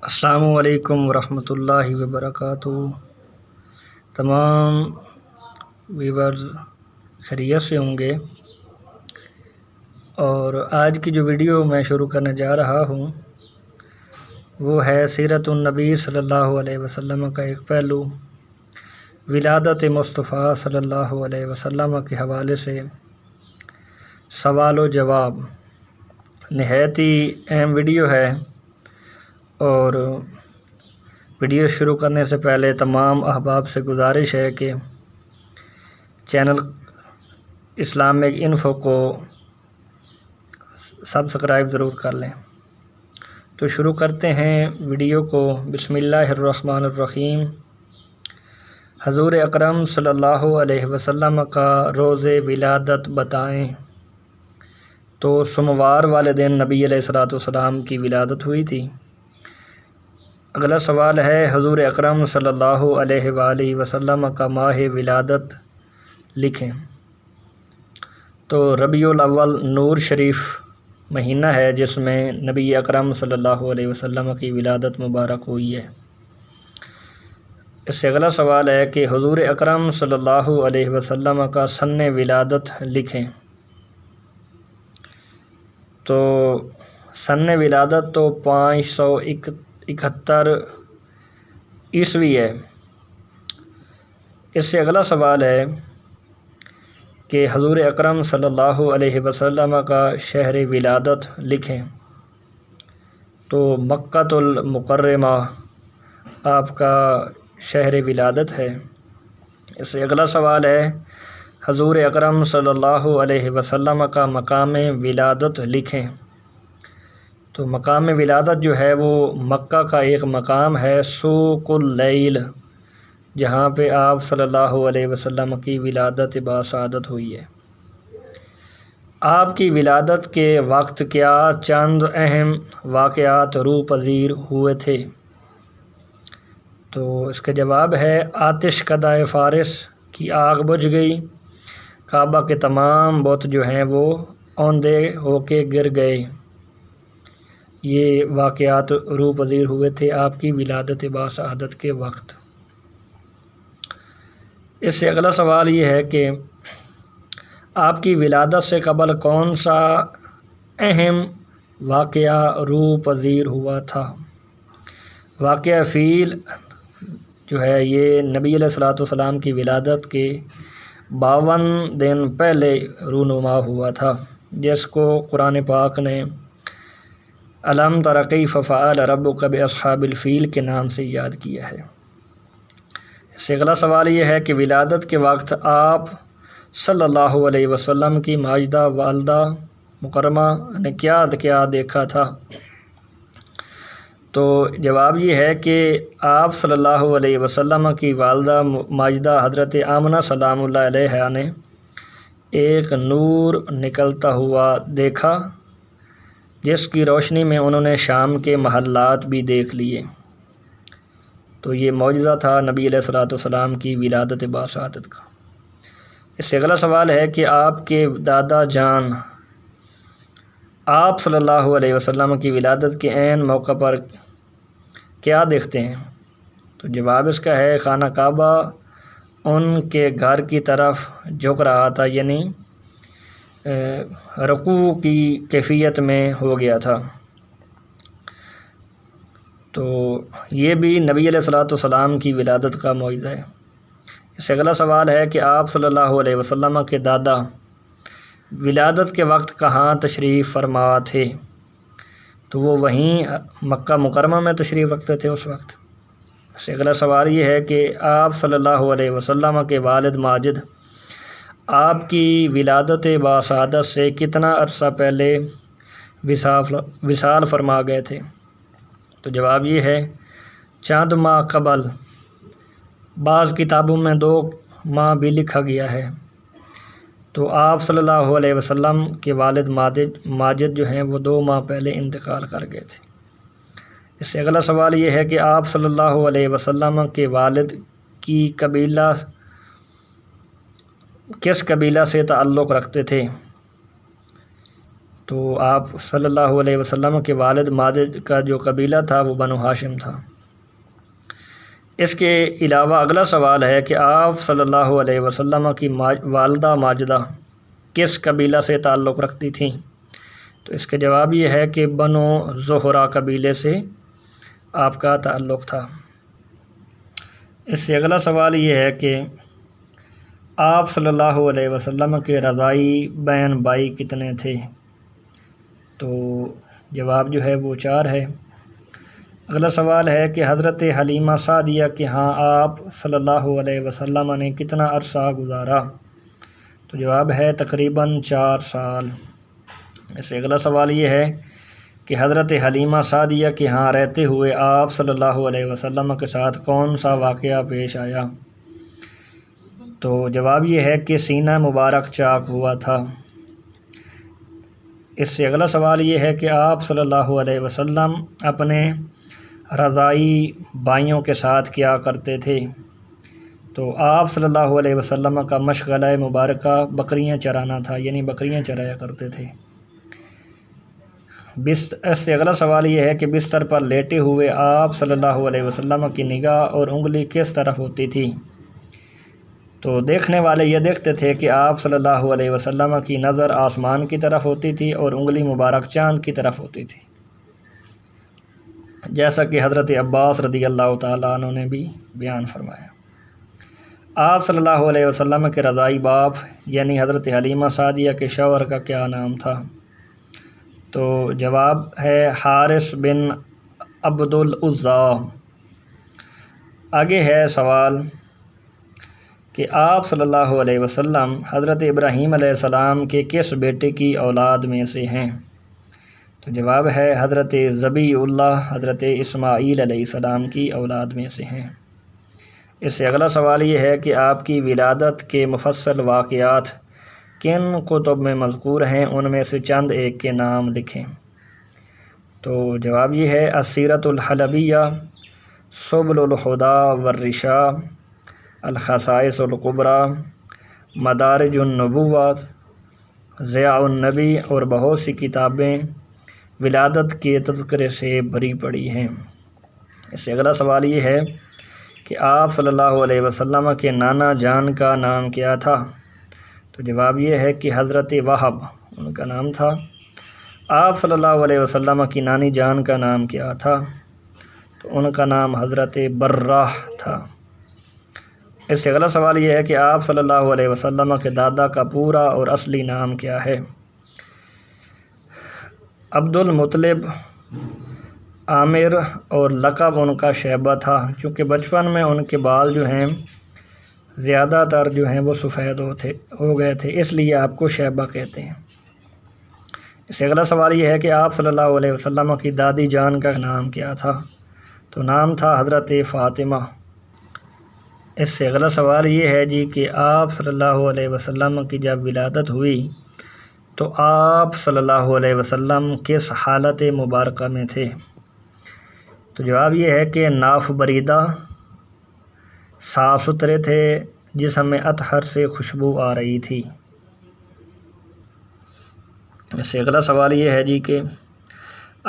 السلام علیکم ورحمۃ اللہ وبرکاتہ۔ تمام ویورز خیریت سے ہوں گے، اور آج کی جو ویڈیو میں شروع کرنے جا رہا ہوں وہ ہے سیرت النبی صلی اللہ علیہ وسلم کا ایک پہلو، ولادت مصطفیٰ صلی اللہ علیہ وسلم کے حوالے سے سوال و جواب۔ نہایت ہی اہم ویڈیو ہے، اور ویڈیو شروع کرنے سے پہلے تمام احباب سے گزارش ہے کہ چینل اسلامک انفو کو سبسکرائب ضرور کر لیں۔ تو شروع کرتے ہیں ویڈیو کو۔ بسم اللہ الرحمن الرحیم۔ حضور اکرم صلی اللہ علیہ وسلم کا روز ولادت بتائیں۔ تو سوموار والے دن نبی علیہ الصلوۃ والسلام کی ولادت ہوئی تھی۔ اگلا سوال ہے، حضور اکرم صلی اللہ علیہ وآلہ وسلم کا ماہ ولادت لکھیں۔ تو ربیع الاول نور شریف مہینہ ہے جس میں نبی اکرم صلی اللہ علیہ وسلم کی ولادت مبارک ہوئی ہے۔ اس سے اگلا سوال ہے کہ حضور اکرم صلی اللہ علیہ وسلم کا سن ولادت لکھیں۔ تو سن ولادت تو 571 عیسوی ہے۔ اس سے اگلا سوال ہے کہ حضور اکرم صلی اللہ علیہ وسلم کا شہر ولادت لکھیں۔ تو مکۃ المکرمہ آپ کا شہر ولادت ہے۔ اس سے اگلا سوال ہے، حضور اکرم صلی اللہ علیہ وسلم کا مقام ولادت لکھیں۔ تو مقام ولادت جو ہے وہ مکہ کا ایک مقام ہے، سوق اللیل، جہاں پہ آپ صلی اللہ علیہ وسلم کی ولادت باسعادت ہوئی ہے۔ آپ کی ولادت کے وقت کیا چند اہم واقعات روح پذیر ہوئے تھے؟ تو اس کا جواب ہے، آتش کدہ فارس کی آگ بجھ گئی، کعبہ کے تمام بت جو ہیں وہ اوندے ہو کے گر گئے۔ یہ واقعات روح پذیر ہوئے تھے آپ کی ولادت باسعادت کے وقت۔ اس سے اگلا سوال یہ ہے کہ آپ کی ولادت سے قبل کون سا اہم واقعہ روح پذیر ہوا تھا؟ واقعہ فیل جو ہے یہ نبی علیہ الصلوۃ والسلام کی ولادت کے 52 دن پہلے رونما ہوا تھا، جس کو قرآن پاک نے الم تر کیف فعل ربک باصحاب الفیل کے نام سے یاد کیا ہے۔ اس سے اگلا سوال یہ ہے کہ ولادت کے وقت آپ صلی اللہ علیہ وسلم کی ماجدہ والدہ مکرمہ نے کیا دیکھا تھا؟ تو جواب یہ ہے کہ آپ صلی اللہ علیہ وسلم کی والدہ ماجدہ حضرت آمنہ سلام اللہ علیہا نے ایک نور نکلتا ہوا دیکھا، جس کی روشنی میں انہوں نے شام کے محلات بھی دیکھ لیے۔ تو یہ معجزہ تھا نبی علیہ الصلوۃ والسلام کی ولادت باسعادت کا۔ اس سے اگلا سوال ہے کہ آپ کے دادا جان آپ صلی اللہ علیہ وسلم کی ولادت کے عین موقع پر کیا دیکھتے ہیں؟ تو جواب اس کا ہے، خانہ کعبہ ان کے گھر کی طرف جھک رہا تھا، یعنی رکوع کی کیفیت میں ہو گیا تھا۔ تو یہ بھی نبی علیہ الصلوۃ والسلام کی ولادت کا معجزہ ہے۔ اس سے اگلا سوال ہے کہ آپ صلی اللہ علیہ وسلم کے دادا ولادت کے وقت کہاں تشریف فرما تھے؟ تو وہ وہیں مکہ مکرمہ میں تشریف رکھتے تھے اس وقت۔ اس سے اگلا سوال یہ ہے کہ آپ صلی اللہ علیہ وسلم کے والد ماجد آپ کی ولادت باسعادت سے کتنا عرصہ پہلے وصال فرما گئے تھے؟ تو جواب یہ ہے، چند ماہ قبل۔ بعض کتابوں میں 2 ماہ بھی لکھا گیا ہے۔ تو آپ صلی اللہ علیہ وسلم کے والد ماجد جو ہیں وہ 2 ماہ پہلے انتقال کر گئے تھے۔ اس سے اگلا سوال یہ ہے کہ آپ صلی اللہ علیہ وسلم کے والد کی قبیلہ کس قبیلہ سے تعلق رکھتے تھے؟ تو آپ صلی اللہ علیہ وسلم کے والد ماجد کا جو قبیلہ تھا وہ بنو ہاشم تھا۔ اس کے علاوہ اگلا سوال ہے کہ آپ صلی اللہ علیہ وسلم کی والدہ ماجدہ کس قبیلہ سے تعلق رکھتی تھیں؟ تو اس کا جواب یہ ہے کہ بنو زہرہ قبیلے سے آپ کا تعلق تھا۔ اس سے اگلا سوال یہ ہے کہ آپ صلی اللہ علیہ وسلم کے رضاعی بہن بھائی کتنے تھے؟ تو جواب جو ہے وہ 4 ہے۔ اگلا سوال ہے کہ حضرت حلیمہ سعدیہ کے ہاں آپ صلی اللہ علیہ وسلم نے کتنا عرصہ گزارا؟ تو جواب ہے تقریباً 4 سال۔ اس سے اگلا سوال یہ ہے کہ حضرت حلیمہ سعدیہ کے ہاں رہتے ہوئے آپ صلی اللہ علیہ وسلم کے ساتھ کون سا واقعہ پیش آیا؟ تو جواب یہ ہے کہ سینہ مبارک چاک ہوا تھا۔ اس سے اگلا سوال یہ ہے کہ آپ صلی اللہ علیہ وسلم اپنے رضاعی بھائیوں کے ساتھ کیا کرتے تھے؟ تو آپ صلی اللہ علیہ وسلم کا مشغلہ مبارکہ بکریاں چرانا تھا، یعنی بکریاں چرایا کرتے تھے۔ اس سے اگلا سوال یہ ہے کہ بستر پر لیٹے ہوئے آپ صلی اللہ علیہ وسلم کی نگاہ اور انگلی کس طرف ہوتی تھی؟ تو دیکھنے والے یہ دیکھتے تھے کہ آپ صلی اللہ علیہ وسلم کی نظر آسمان کی طرف ہوتی تھی اور انگلی مبارک چاند کی طرف ہوتی تھی، جیسا کہ حضرت عباس رضی اللہ تعالیٰ عنہ نے بھی بیان فرمایا۔ آپ صلی اللہ علیہ وسلم کے رضاعی باپ یعنی حضرت حلیمہ سعدیہ کے شوہر کا کیا نام تھا؟ تو جواب ہے حارث بن عبد العزیٰ۔ آگے ہے سوال کہ آپ صلی اللہ علیہ وسلم حضرت ابراہیم علیہ السلام کے کس بیٹے کی اولاد میں سے ہیں؟ تو جواب ہے حضرت ذبیح اللہ حضرت اسماعیل علیہ السلام کی اولاد میں سے ہیں۔ اس سے اگلا سوال یہ ہے کہ آپ کی ولادت کے مفصل واقعات کن کتب میں مذکور ہیں؟ ان میں سے چند ایک کے نام لکھیں۔ تو جواب یہ ہے السیرۃ الحلبیہ، سبل الہدی والرشاد، الخصائص الکبریٰ، مدارج النبوہ، ضیاء النبی اور بہت سی کتابیں ولادت کے تذکرے سے بھری پڑی ہیں۔ اس سے اگلا سوال یہ ہے کہ آپ صلی اللہ علیہ وسلم کے نانا جان کا نام کیا تھا؟ تو جواب یہ ہے کہ حضرت وہب ان کا نام تھا۔ آپ صلی اللہ علیہ وسلم کی نانی جان کا نام کیا تھا؟ تو ان کا نام حضرت برہ تھا۔ اس سے اگلا سوال یہ ہے کہ آپ صلی اللہ علیہ وسلم کے دادا کا پورا اور اصلی نام کیا ہے؟ عبد المطلب، عامر، اور لقب ان کا شیبہ تھا، چونکہ بچپن میں ان کے بال جو ہیں زیادہ تر جو ہیں وہ سفید ہو گئے تھے، اس لیے آپ کو شیبہ کہتے ہیں۔ اس سے اگلا سوال یہ ہے کہ آپ صلی اللہ علیہ وسلم کی دادی جان کا نام کیا تھا؟ تو نام تھا حضرت فاطمہ۔ اس سے اگلا سوال یہ ہے جی کہ آپ صلی اللہ علیہ وسلم کی جب ولادت ہوئی تو آپ صلی اللہ علیہ وسلم کس حالت مبارکہ میں تھے؟ تو جواب یہ ہے کہ ناف بریدہ، صاف ستھرے تھے، جسم میں اطہر سے خوشبو آ رہی تھی۔ اس سے اگلا سوال یہ ہے جی کہ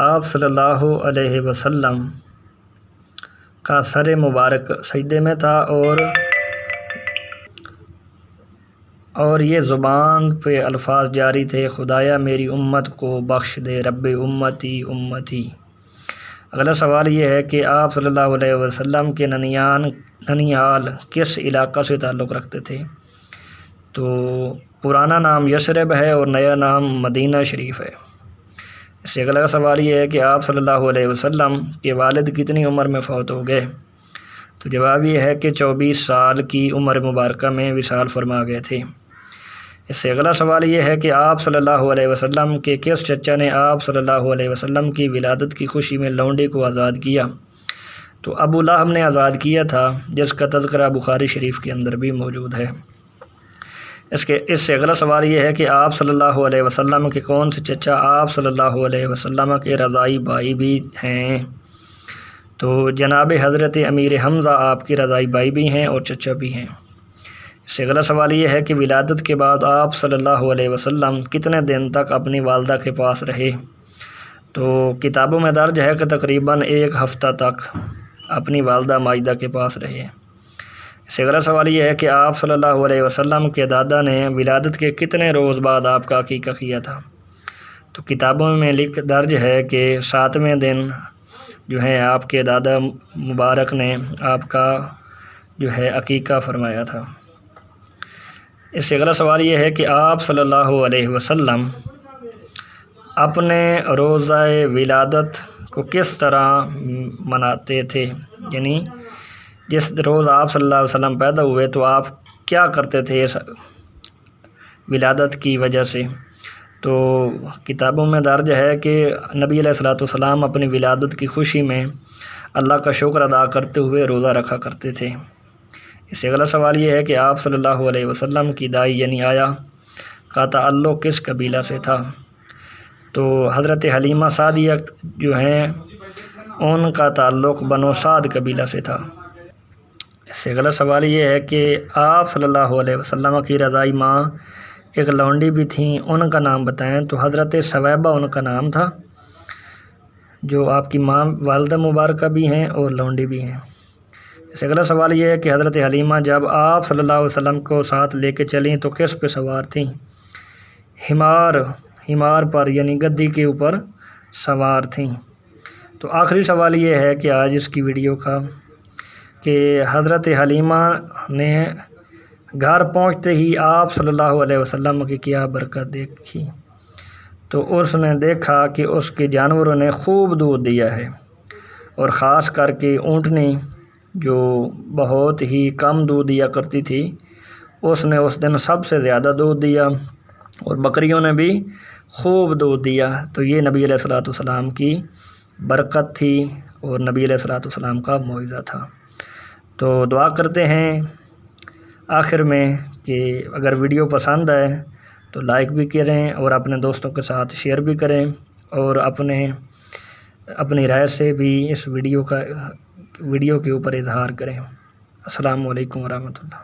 آپ صلی اللہ علیہ وسلم کا سر مبارک سجدے میں تھا اور یہ زبان پہ الفاظ جاری تھے، خدایا میری امت کو بخش دے، رب امتی امتی۔ اگلا سوال یہ ہے کہ آپ صلی اللہ علیہ وسلم کے ننیال کس علاقہ سے تعلق رکھتے تھے؟ تو پرانا نام یثرب ہے اور نیا نام مدینہ شریف ہے۔ اس سے اگلا سوال یہ ہے کہ آپ صلی اللہ علیہ وسلم کے والد کتنی عمر میں فوت ہو گئے؟ تو جواب یہ ہے کہ 24 سال کی عمر مبارکہ میں وصال فرما گئے تھے۔ اس سے اگلا سوال یہ ہے کہ آپ صلی اللہ علیہ وسلم کے کس چچا نے آپ صلی اللہ علیہ وسلم کی ولادت کی خوشی میں لونڈے کو آزاد کیا؟ تو ابو لہب نے آزاد کیا تھا، جس کا تذکرہ بخاری شریف کے اندر بھی موجود ہے۔ اس سے اگلا سوال یہ ہے کہ آپ صلی اللہ علیہ وسلم کے کون سے چچا آپ صلی اللہ علیہ وسلم کے رضاعی بھائی بھی ہیں؟ تو جناب حضرت امیر حمزہ آپ کی رضاعی بھائی بھی ہیں اور چچا بھی ہیں۔ اس سے اگلا سوال یہ ہے کہ ولادت کے بعد آپ صلی اللہ علیہ وسلم کتنے دن تک اپنی والدہ کے پاس رہے؟ تو کتابوں میں درج ہے کہ تقریباً 1 ہفتہ تک اپنی والدہ ماجدہ کے پاس رہے۔ اس سے اگلا سوال یہ ہے کہ آپ صلی اللہ علیہ وسلم کے دادا نے ولادت کے کتنے روز بعد آپ کا عقیقہ کیا تھا؟ تو کتابوں میں درج ہے کہ 7ویں دن جو ہے آپ کے دادا مبارک نے آپ کا جو ہے عقیقہ فرمایا تھا۔ اس سے اگلا سوال یہ ہے کہ آپ صلی اللہ علیہ وسلم اپنے روزہ ولادت کو کس طرح مناتے تھے؟ یعنی جس روز آپ صلی اللہ علیہ وسلم پیدا ہوئے تو آپ کیا کرتے تھے اس ولادت کی وجہ سے؟ تو کتابوں میں درج ہے کہ نبی علیہ الصلوۃ والسلام اپنی ولادت کی خوشی میں اللہ کا شکر ادا کرتے ہوئے روزہ رکھا کرتے تھے۔ اس سے اگلا سوال یہ ہے کہ آپ صلی اللہ علیہ وسلم کی دائی یعنی آیا کا تعلق کس قبیلہ سے تھا؟ تو حضرت حلیمہ سعدیہ جو ہیں ان کا تعلق بنو سعد قبیلہ سے تھا۔ اس سے اگلا سوال یہ ہے کہ آپ صلی اللہ علیہ وسلم کی رضائی ماں ایک لونڈی بھی تھیں، ان کا نام بتائیں۔ تو حضرت ثویبہ ان کا نام تھا، جو آپ کی ماں والدہ مبارکہ بھی ہیں اور لونڈی بھی ہیں۔ اس سے اگلا سوال یہ ہے کہ حضرت حلیمہ جب آپ صلی اللہ علیہ وسلم کو ساتھ لے کے چلیں تو کس پہ سوار تھیں؟ ہمار پر یعنی گدی کے اوپر سوار تھیں۔ تو آخری سوال یہ ہے کہ آج اس کی ویڈیو کا کہ حضرت حلیمہ نے گھر پہنچتے ہی آپ صلی اللہ علیہ وسلم کی کیا برکت دیکھی؟ تو اس نے دیکھا کہ اس کے جانوروں نے خوب دودھ دیا ہے، اور خاص کر کے اونٹنی جو بہت ہی کم دودھ دیا کرتی تھی اس نے اس دن سب سے زیادہ دودھ دیا، اور بکریوں نے بھی خوب دودھ دیا۔ تو یہ نبی علیہ الصلوۃ والسلام کی برکت تھی اور نبی علیہ الصلوۃ والسلام کا معجزہ تھا۔ تو دعا کرتے ہیں آخر میں کہ اگر ویڈیو پسند آئے تو لائک بھی کریں اور اپنے دوستوں کے ساتھ شیئر بھی کریں، اور اپنی رائے سے بھی اس ویڈیو کے اوپر اظہار کریں۔ السلام علیکم ورحمۃ اللہ۔